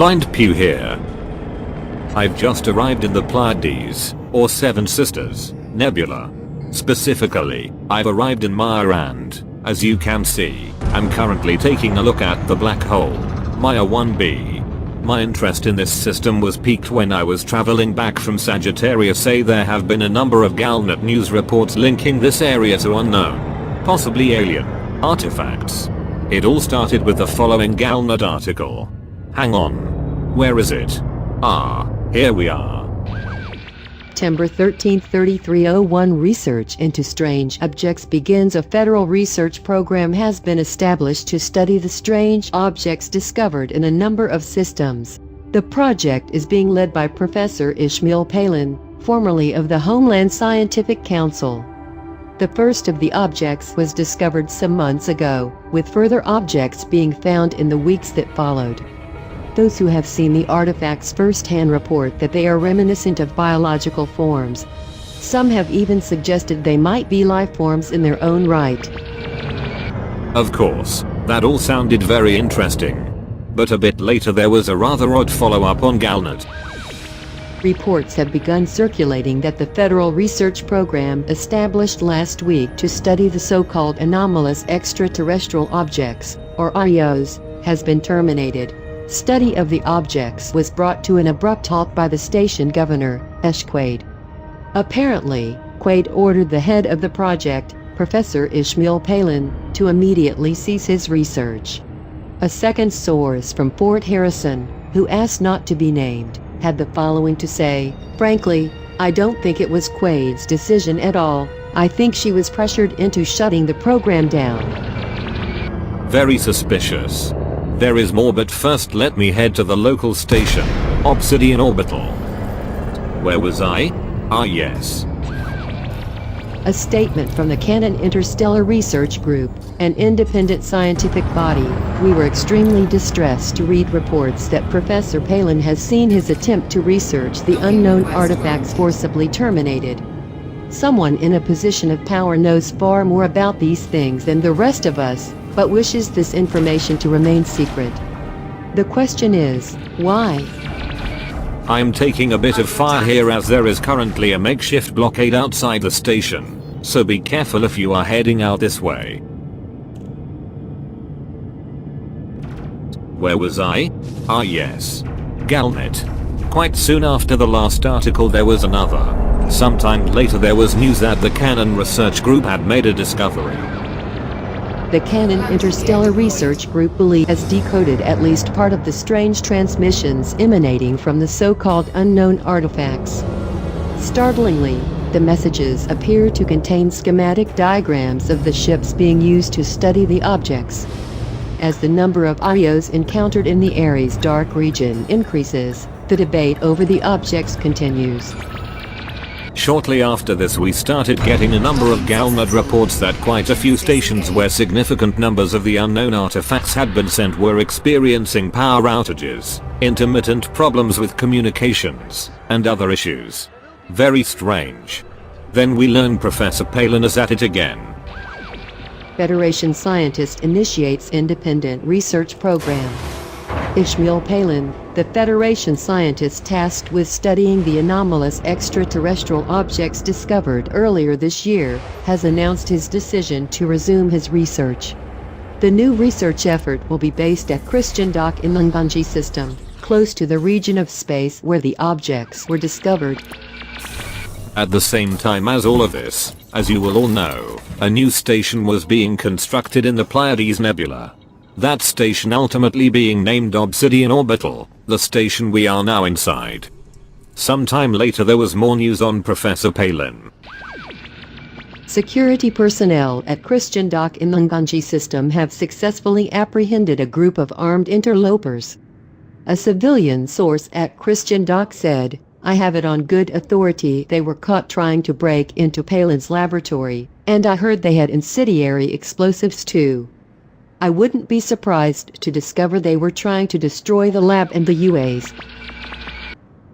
Blind Pew here. I've just arrived in the Pleiades, or Seven Sisters, Nebula. Specifically, I've arrived in Maya and, as you can see, I'm currently taking a look at the black hole, Maya 1b. My interest in this system was piqued when I was traveling back from Sagittarius. There have been a number of Galnet news reports linking this area to unknown, possibly alien, artifacts. It all started with the following Galnet article. Hang on. Where is it? Ah, here we are. September 13, 3301 Research into strange objects begins. A federal research program has been established to study the strange objects discovered in a number of systems. The project is being led by Professor Ishmael Palin, formerly of the Homeland Scientific Council. The first of the objects was discovered some months ago, with further objects being found in the weeks that followed. Those who have seen the artifacts firsthand report that they are reminiscent of biological forms. Some have even suggested they might be life forms in their own right. Of course, that all sounded very interesting. But a bit later there was a rather odd follow-up on Galnet. Reports have begun circulating that the federal research program established last week to study the so-called anomalous extraterrestrial objects, or AEOs, has been terminated. Study of the objects was brought to an abrupt halt by the station governor, Quaid. Apparently, Quaid ordered the head of the project, Professor Ishmael Palin, to immediately cease his research. A second source from Fort Harrison, who asked not to be named, had the following to say: "Frankly, I don't think it was Quaid's decision at all. I think she was pressured into shutting the program down." Very suspicious. There is more, but first let me head to the local station, Obsidian Orbital. Where was I? Ah yes. A statement from the Canon Interstellar Research Group, an independent scientific body. "We were extremely distressed to read reports that Professor Palin has seen his attempt to research the unknown artifacts forcibly terminated. Someone in a position of power knows far more about these things than the rest of us, but wishes this information to remain secret. The question is, why?" I'm taking a bit of fire here as there is currently a makeshift blockade outside the station, so be careful if you are heading out this way. Where was I? Ah yes. Galnet. Quite soon after the last article there was another. Sometime later there was news that the Canon Research Group had made a discovery. The Canon Interstellar Research Group believes has decoded at least part of the strange transmissions emanating from the so-called unknown artifacts. Startlingly, the messages appear to contain schematic diagrams of the ships being used to study the objects. As the number of AEOs encountered in the Aries dark region increases, the debate over the objects continues. Shortly after this we started getting a number of Galnet reports that quite a few stations where significant numbers of the unknown artifacts had been sent were experiencing power outages, intermittent problems with communications, and other issues. Very strange. Then we learned Professor Palin is at it again. Federation scientist initiates independent research program. Ishmael Palin, the Federation scientist tasked with studying the anomalous extraterrestrial objects discovered earlier this year, has announced his decision to resume his research. The new research effort will be based at Christian Dock in the Lagrange system, close to the region of space where the objects were discovered. At the same time as all of this, as you will all know, a new station was being constructed in the Pleiades Nebula. That station ultimately being named Obsidian Orbital, the station we are now inside. Sometime later there was more news on Professor Palin. Security personnel at Christian Dock in the Lagrange system have successfully apprehended a group of armed interlopers. A civilian source at Christian Dock said, "I have it on good authority they were caught trying to break into Palin's laboratory, and I heard they had incendiary explosives too. I wouldn't be surprised to discover they were trying to destroy the lab and the UAs."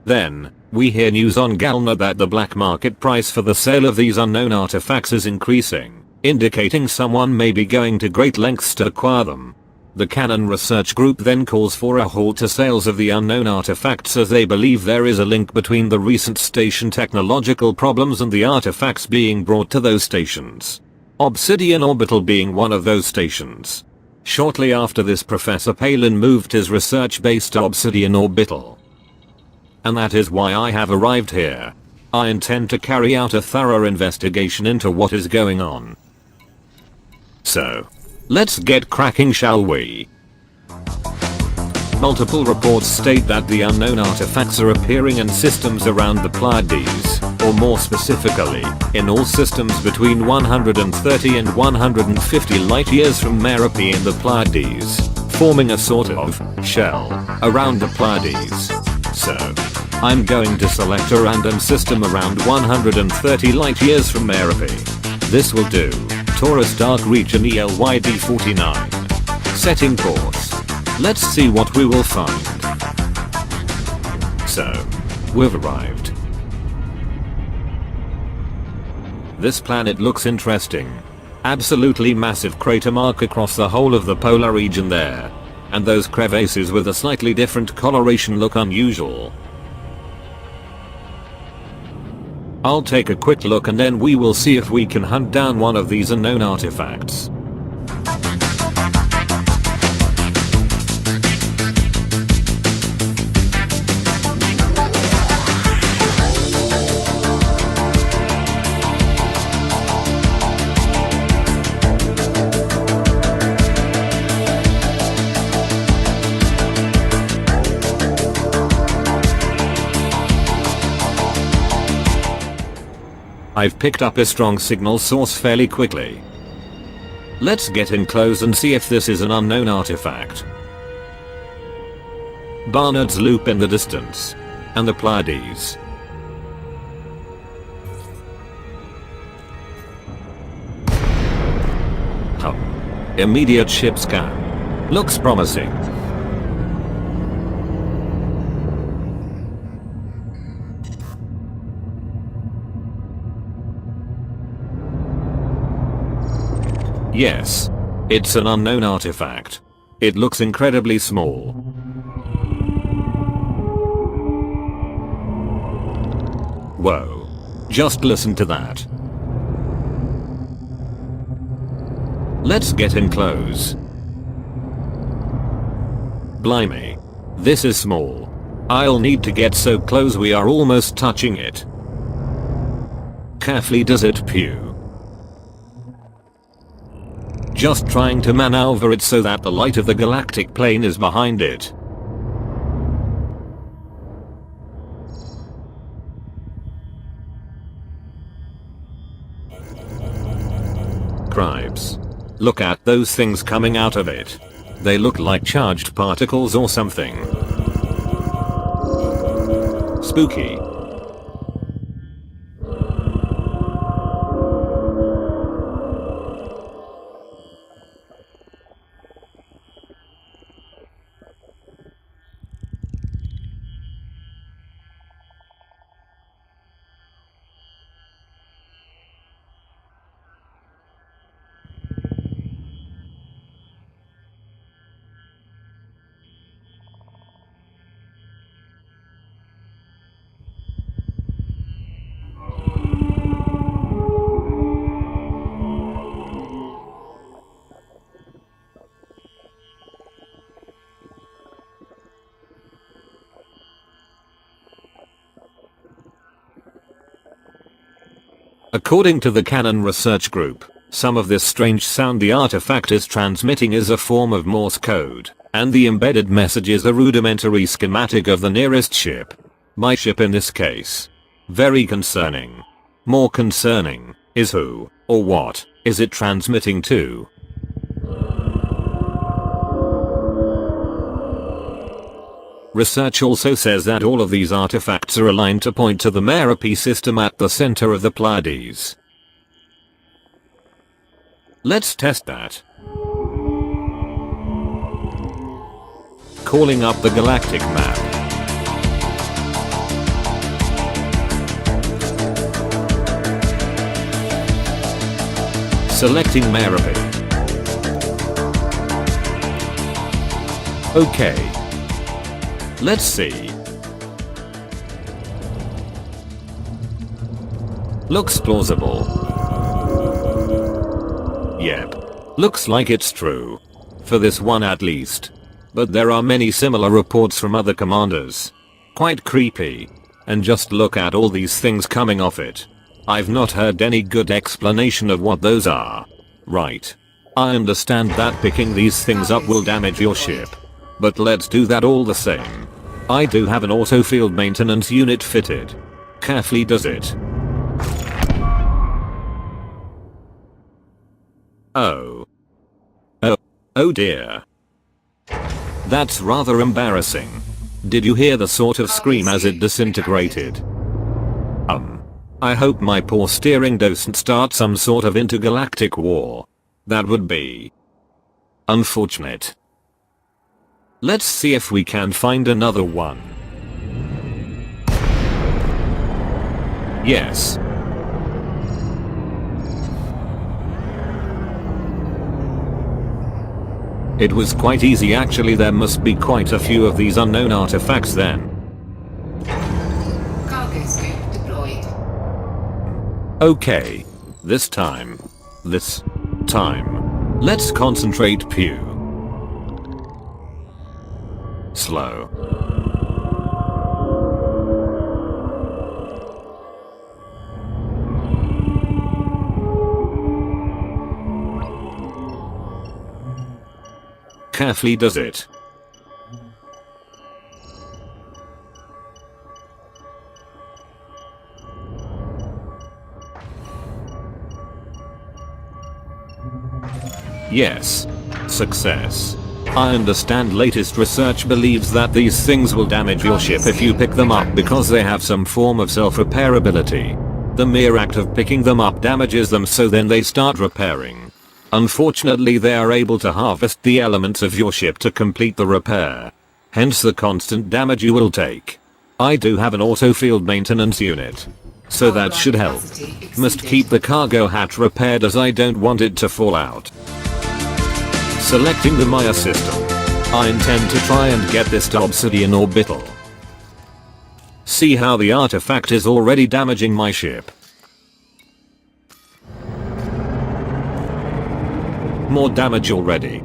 Then, we hear news on Galnet that the black market price for the sale of these unknown artifacts is increasing, indicating someone may be going to great lengths to acquire them. The Cannon Research Group then calls for a halt to sales of the unknown artifacts as they believe there is a link between the recent station technological problems and the artifacts being brought to those stations. Obsidian Orbital being one of those stations. Shortly after this, Professor Palin moved his research base to Obsidian Orbital. And that is why I have arrived here. I intend to carry out a thorough investigation into what is going on. So, let's get cracking, shall we? Multiple reports state that the unknown artifacts are appearing in systems around the Pleiades, or more specifically, in all systems between 130 and 150 light years from Merope in the Pleiades, forming a sort of shell around the Pleiades. So, I'm going to select a random system around 130 light years from Merope. This will do. Taurus Dark Region ELYD 49. Setting course. Let's see what we will find. So, we've arrived. This planet looks interesting. Absolutely massive crater mark across the whole of the polar region there. And those crevasses with a slightly different coloration look unusual. I'll take a quick look and then we will see if we can hunt down one of these unknown artifacts. I've picked up a strong signal source fairly quickly. Let's get in close and see if this is an unknown artifact. Barnard's Loop in the distance. And the Pleiades. Immediate ship scan. Looks promising. Yes. It's an unknown artifact. It looks incredibly small. Whoa. Just listen to that. Let's get in close. Blimey. This is small. I'll need to get so close we are almost touching it. Carefully does it pew. Just trying to maneuver it so that the light of the galactic plane is behind it. Cripes. Look at those things coming out of it. They look like charged particles or something. Spooky. According to the Cannon Research Group, some of this strange sound the artifact is transmitting is a form of Morse code, and the embedded message is a rudimentary schematic of the nearest ship. My ship in this case. Very concerning. More concerning is who, or what, is it transmitting to? Research also says that all of these artifacts are aligned to point to the Merope system at the center of the Pleiades. Let's test that. Calling up the galactic map. Selecting Merope. Okay. Let's see. Looks plausible. Yep. Looks like it's true. For this one at least. But there are many similar reports from other commanders. Quite creepy. And just look at all these things coming off it. I've not heard any good explanation of what those are. Right. I understand that picking these things up will damage your ship. But let's do that all the same. I do have an auto field maintenance unit fitted. Carefully does it. Oh. Oh dear. That's rather embarrassing. Did you hear the sort of scream as it disintegrated? I hope my poor steering doesn't start some sort of intergalactic war. That would be unfortunate. Let's see if we can find another one. Yes. It was quite easy actually. There must be quite a few of these unknown artifacts then. Cargo scope deployed. Okay. This time. Let's concentrate. Pew. Slow. Carefully does it. Yes. Success. I understand latest research believes that these things will damage your ship if you pick them up because they have some form of self-repairability. The mere act of picking them up damages them, so then they start repairing. Unfortunately, they are able to harvest the elements of your ship to complete the repair. Hence the constant damage you will take. I do have an auto field maintenance unit. So that should help. Must keep the cargo hatch repaired as I don't want it to fall out. Selecting the Maya system. I intend to try and get this to Obsidian Orbital. See how the artifact is already damaging my ship. More damage already.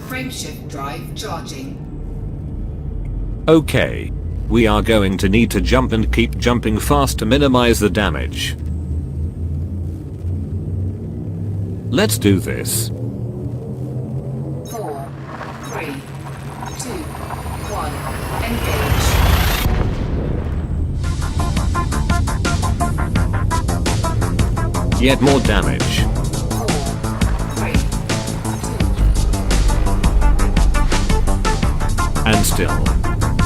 Frameshift drive charging. Okay. We are going to need to jump and keep jumping fast to minimize the damage. Let's do this. 4, 3, 2, 1, engage. Yet more damage. 4, 3, 2. And still.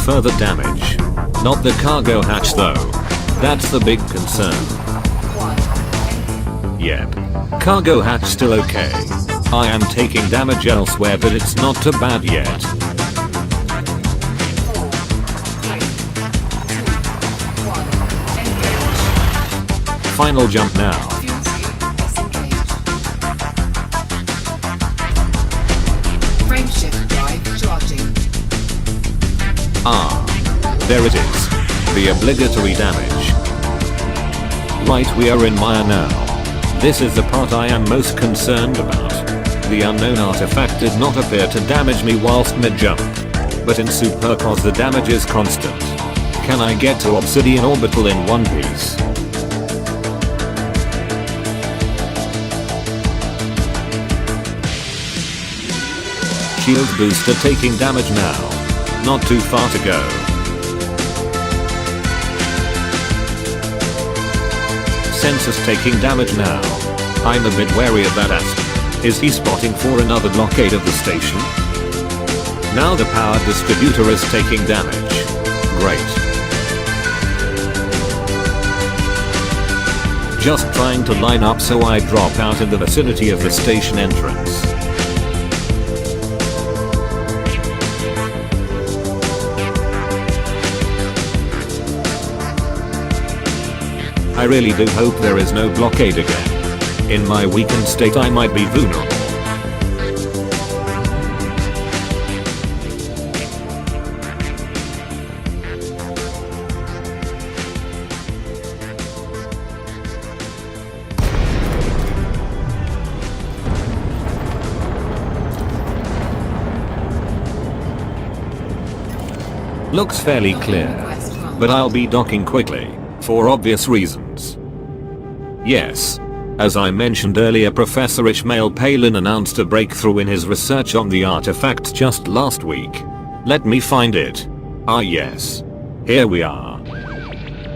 Further damage. Not the cargo hatch though. That's the big concern. 1. Yep. Cargo hatch still okay. I am taking damage elsewhere, but it's not too bad yet. 4, 3, 2, 1, engage. Final jump now. Fuel scoop disengaged. Frameshift drive charging. Ah. There it is. The obligatory damage. Right, we are in Maya now. This is the part I am most concerned about. The unknown artifact did not appear to damage me whilst mid-jump. But in Superpowers the damage is constant. Can I get to Obsidian Orbital in one piece? Shield booster taking damage now. Not too far to go. Sensors taking damage now. I'm a bit wary of that aspect. Is he spotting for another blockade of the station? Now the power distributor is taking damage. Great. Just trying to line up so I drop out in the vicinity of the station entrance. I really do hope there is no blockade again. In my weakened state I might be vulnerable. Looks fairly clear, but I'll be docking quickly, for obvious reasons. Yes. As I mentioned earlier, Professor Ishmael Palin announced a breakthrough in his research on the artifacts just last week. Let me find it. Ah yes. Here we are.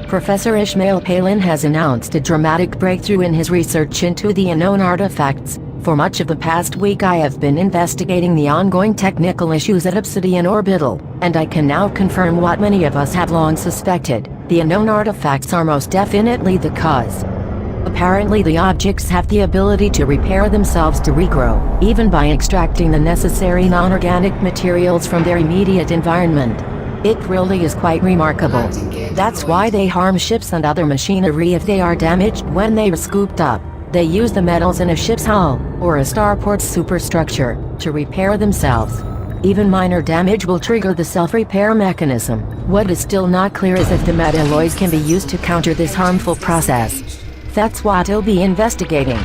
Professor Ishmael Palin has announced a dramatic breakthrough in his research into the unknown artifacts. For much of the past week I have been investigating the ongoing technical issues at Obsidian Orbital, and I can now confirm what many of us have long suspected. The unknown artifacts are most definitely the cause. Apparently the objects have the ability to repair themselves to regrow, even by extracting the necessary non-organic materials from their immediate environment. It really is quite remarkable. That's why they harm ships and other machinery if they are damaged when they are scooped up. They use the metals in a ship's hull, or a starport's superstructure, to repair themselves. Even minor damage will trigger the self-repair mechanism. What is still not clear is if the metalloys can be used to counter this harmful process. That's what he'll be investigating.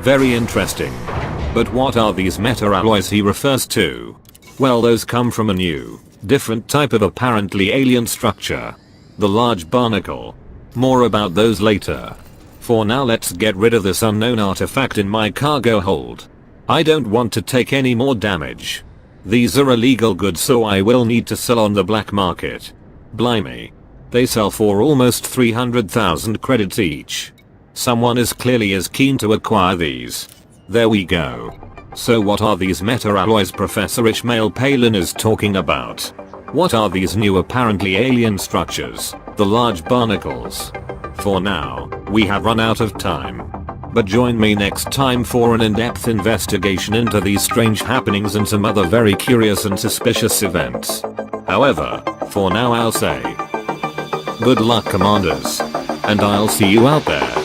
Very interesting. But what are these meta-alloys he refers to? Well, those come from a new, different type of apparently alien structure. The large barnacle. More about those later. For now let's get rid of this unknown artifact in my cargo hold. I don't want to take any more damage. These are illegal goods, so I will need to sell on the black market. Blimey. They sell for almost 300,000 credits each. Someone is clearly as keen to acquire these. There we go. So what are these meta-alloys Professor Ishmael Palin is talking about? What are these new apparently alien structures? The large barnacles. For now, we have run out of time. But join me next time for an in-depth investigation into these strange happenings and some other very curious and suspicious events. However, for now I'll say, good luck, commanders. And I'll see you out there.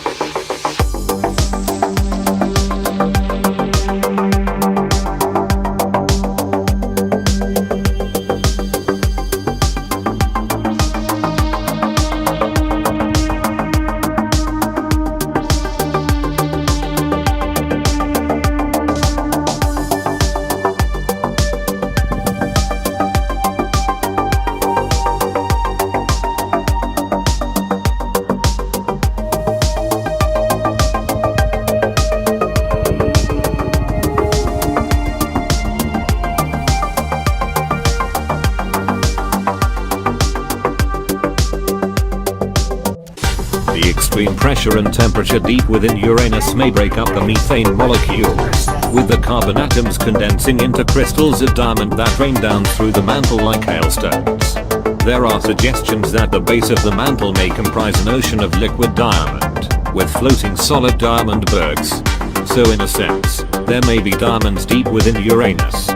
The extreme pressure and temperature deep within Uranus may break up the methane molecules, with the carbon atoms condensing into crystals of diamond that rain down through the mantle like hailstones. There are suggestions that the base of the mantle may comprise an ocean of liquid diamond, with floating solid diamond bergs. So in a sense, there may be diamonds deep within Uranus.